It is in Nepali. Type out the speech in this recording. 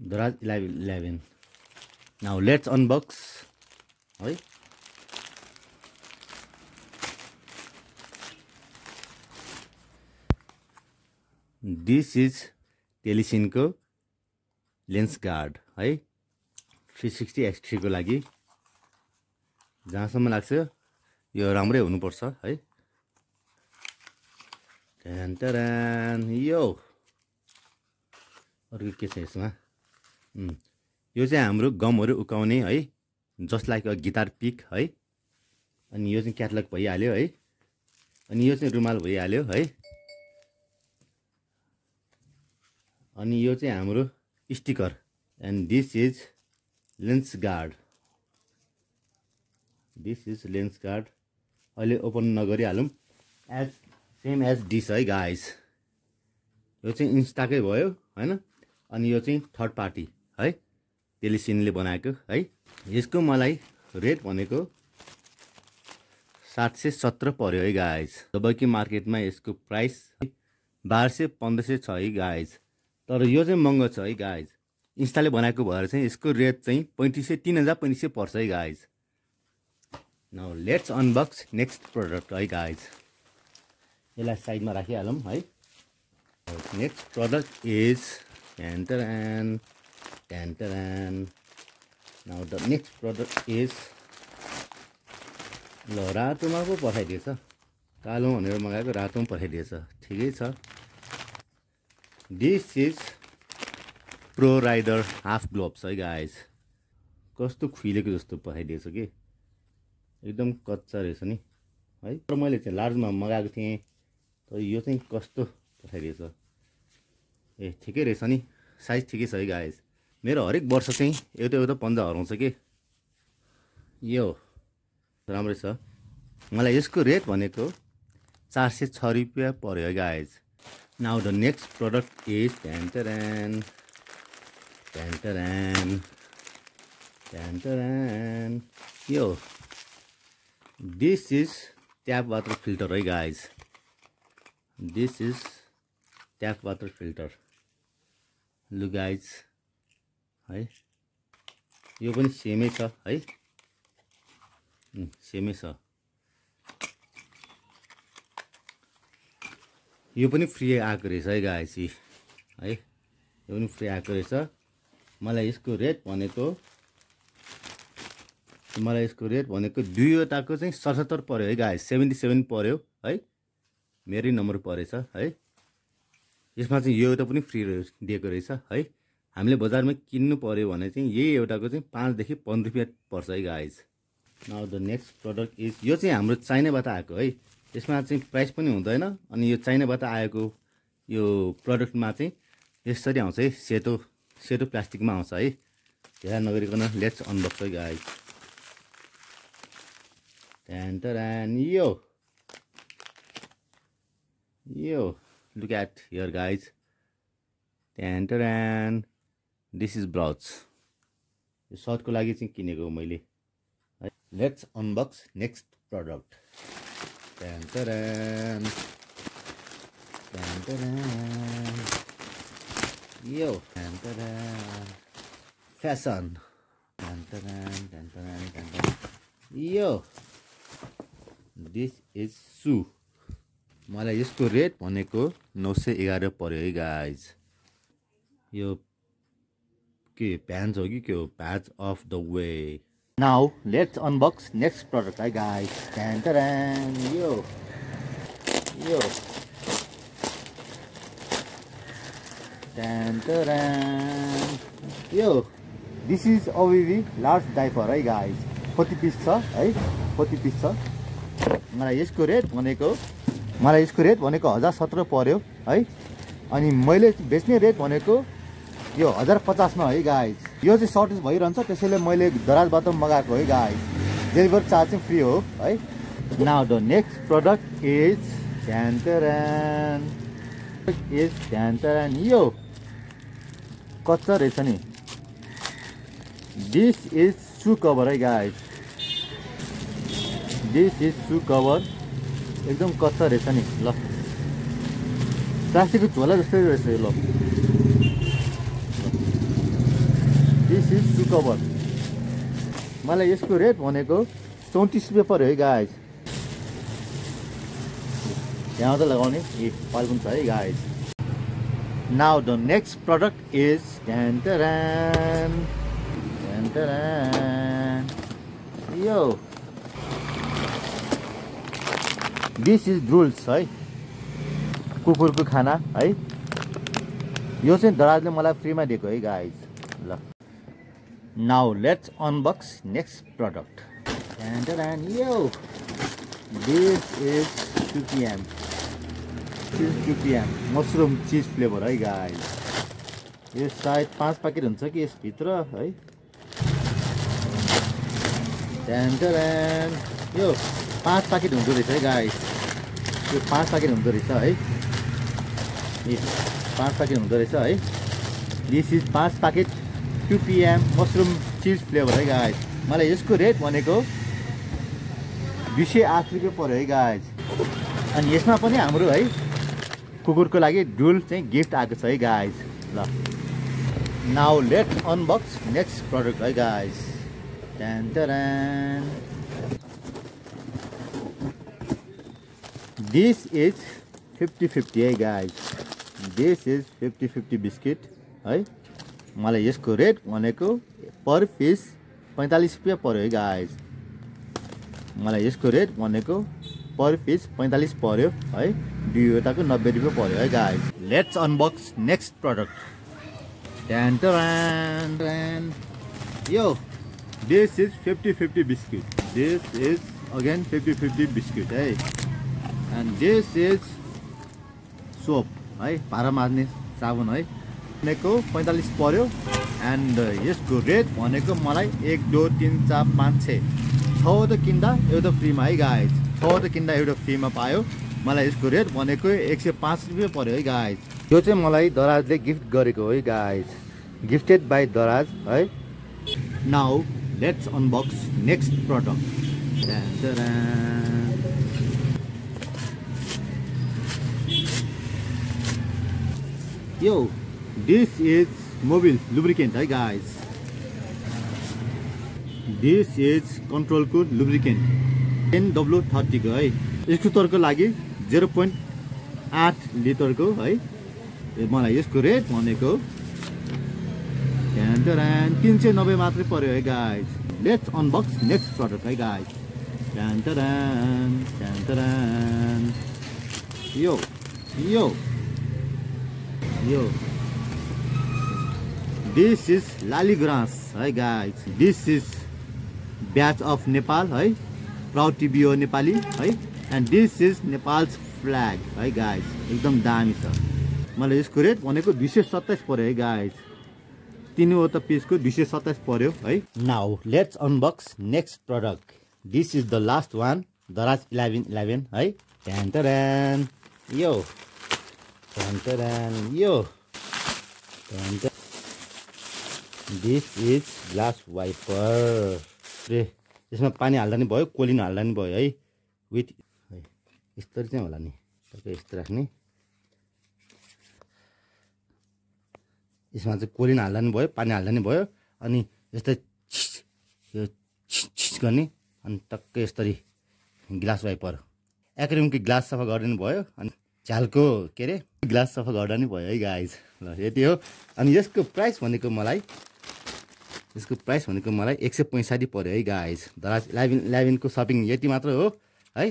Daraz 11. Now let's unbox. है This is Telesin को लेन्स गार्ड है 360 X3 को लागि जहाँसम्म लाग्छ यो राम्रै हुनुपर्छ है। टन यो अर्को के छ यसमा यो चाहिँ हाम्रो गमहरु उकाउने है just like a guitar pick है। अनि यो चाहिँ क्याटलग भइहाल्यो है। अनि यो चाहिँ रुमाल भइहाल्यो है। अनि यो चाहिँ हाम्रो sticker and this is lens guard. This is lens guard. अहिले ओपन नगरिहालौं एज सेम एज दिस है गाइस। यो चाहिँ इन्स्टाकै भयो हैन। अनि यो चाहिँ थर्ड पार्टी है टेलिसिनले बनाएको है। यसको मलाई रेट भनेको 717 पर्यो है गाइस। जबकि मार्केटमा यसको प्राइस 1200-1500 छ है गाइस। तर यो चाहिँ महँगो छ है गाइस। इन्स्टाले बनाएको भएर चाहिँ यसको रेट चाहिँ 3500-3500 पर्छ है guys. Now let's unbox next product है गाइस। यसलाई साइडमा राखिहालौं है। Next product is Tan. Now the next product is ल रातोमा पो पठाइदिएछ। कालो भनेर मगाएको रातोमा पठाइदिएछ। ठिकै छ। This is Pro Rider half gloves है गाइस। कस्तो खुइलेको जस्तो पठाइदिएछ के एकदम कच्चा रहेछ नि है। तर मैले चाहिँ लार्जमा मगाएको थिएँ तर यो चाहिँ कस्तो पठाइदिएछ। ए ठिकै रहेछ नि साइज ठिकै छ है गाइस। मेरो हरेक वर्ष चाहिँ एउटा पन्जा हराउँछ के यो राम्रै छ। मलाई यसको रेट भनेको 406 रुपैयाँ पर्यो है guys. Now the next product is Tan. यो this is tap water filter है guys. This is tap water filter. लु गाइस है यो पनि सेमै छ है। सेमै छ। यो पनि फ्री आएको रहेछ है गाइस है। यो पनि फ्री आएको रहेछ। मलाई यसको रेट भनेको दुईवटाको चाहिँ 77 पर्यो है गाइस। 77 पर्यो है। मेरै नम्बर परेछ है। यसमा चाहिँ यो एउटा पनि फ्री दिएको रहेछ है। हामीले बजारमा किन्नु पर्यो भने चाहिँ यही एउटाको चाहिँ 5 देखि 15 रुपैयाँ पर्छ है guys. Now the next product is यो चाहिँ हाम्रो चाइनाबाट आएको है। यसमा चाहिँ प्राइस पनि हुँदैन। अनि यो चाइनाबाट आएको यो प्रोडक्टमा चाहिँ यसरी आउँछ है। सेतो प्लास्टिकमा आउँछ है। ध्यान नगरिकन लेट्स अनबक्स है गाइस। Tan यो look at here guys. Tan. This is brochure. यो सर्टको लागि चाहिँ किनेको हो मैले। Let's unbox next product. Tan. यो फ्यासन। यो दिस इज सू। मलाई यसको रेट भनेको 911 पर्यो है गाइस। यो के प्यान्ट हो कि के हो? प्याच of the way. Now let's unbox next product है गाइस। यो दिस इज अवेरी लार्ज डाइपर है गाइस। 40 पिस छ है। 40 पिस छ। मलाई यसको रेट भनेको 1017 पर्यो है। अनि मैले बेच्ने रेट भनेको यो 1050 मा है गाइस। यो चाहिँ सर्टेज भइरहन्छ त्यसैले मैले दराजबाट मगाएको है गाइस। डेलिभर चार्ज चाहिँ फ्री हो है। Now the next product is Tan. यो कच्चा रहेछ नि। दिस इज शू कभर है guys. This is shoe cover. एकदम कच्चा रहेछ नि। ल प्लास्टिकको झोला जस्तै रहेछ यो। ल दिस इज सु कभर। मलाई यसको रेट भनेको 34 रुपियाँ पर्यो है गाइज। यहाँ त लगाउने पाल पनि छ है guys. Now the next product is यो दिस इज ड्रुल्स है, कुकुरको खाना है। यो चाहिँ दराजले मलाई फ्रीमा दिएको है गाइज। ल now let's unbox next product. यो दिस इज 2PM मसरुम चिज फ्लेभर है गाइज। यो सायद 5 प्याकेट हुन्छ कि यसभित्र है। यो 5 प्याकेट हुँदो रहेछ है गाइज। यो 5 प्याकेट हुँदो रहेछ है। 5 प्याकेट हुँदो रहेछ है। This is 5 packet 2PM mushroom चिज फ्लेभर है गाइज। मलाई यसको रेट भनेको 208 रुपियाँ पर्यो है गाइज। अनि यसमा पनि हाम्रो है कुकुरको लागि ड्रुल चाहिँ गिफ्ट आएको छ है गाइज। ल now let's unbox next product है गाइज। दिस इज 50-50 है गाइज। दिस इज 50-50 बिस्किट है। मलाई यसको रेट भनेको पर पिस 45 रुपियाँ पर्यो है गाइज। मलाई यसको रेट भनेको पर पिस 45 पर्यो है। दुईवटाको 90 रुपियाँ पर्यो है guys. Let's unbox next product. यो this is 50-50 biscuit. This is again 50-50 biscuit है। एन्ड दिस इज सोप है, भाँडा माझ्ने साबुन है। भनेको 45 पर्यो। एन्ड यसको रेट भनेको मलाई 1 2 3 4 5 6 6वटा किन्दा एउटा फ्रीमा है गाइज। 6वटा किन्दा एउटा फ्रीमा पायो। मलाई यसको रेट भनेको 105 रुपियाँ पर्यो है गाइज। यो चाहिँ मलाई दराजले गिफ्ट गरेको है गाइज। गिफ्टेड बाई दराज है। Now let's unbox next product. यो दिस इज मोबिल लुब्रिकेन्ट है गाइज। दिस इज कन्ट्रोलको लुब्रिकेन्ट 10W30 को है। स्कुटरको लागि 0.8 लिटरको है। मलाई यसको रेट भनेको 390 मात्रै पर्यो है guys. Let's unbox next product है गाइज। यो दिस इज लालीग्रास है guys. This is batch of Nepal है, प्राउड टु बी नेपाली है। And this is Nepals flag है गाइज। एकदम दामी छ। मलाई यसको रेट भनेको 227 पर्यो है गाइज। 3वटा पिसको 227 पर्यो है। Now let's unbox next product. This is the last one, दराज 1111 है। यो दिस इज ग्लास वाइपर। यसमा पानी हाल्दा नि भयो, कोलिन हाल्दा नि भयो है। विथ है यस्तरी चाहिँ होला नि, यस्तो राख्ने। यसमा चाहिँ कोलिन हाल्दा नि भयो, पानी हाल्दा नि भयो। अनि यस्तै यो गर्ने। अनि टक्कै यस्तरी ग्लास वाइपर। एक्वेरियमको ग्लास सफा गरिदिनु भयो। अनि झ्यालको के अरे ग्लास सफा गर्दा नि भयो है गाइज। ल यति हो। अनि यसको प्राइस भनेको मलाई 165 पर्यो है गाइज। दराज 1111 को सपिङ यति मात्र हो है।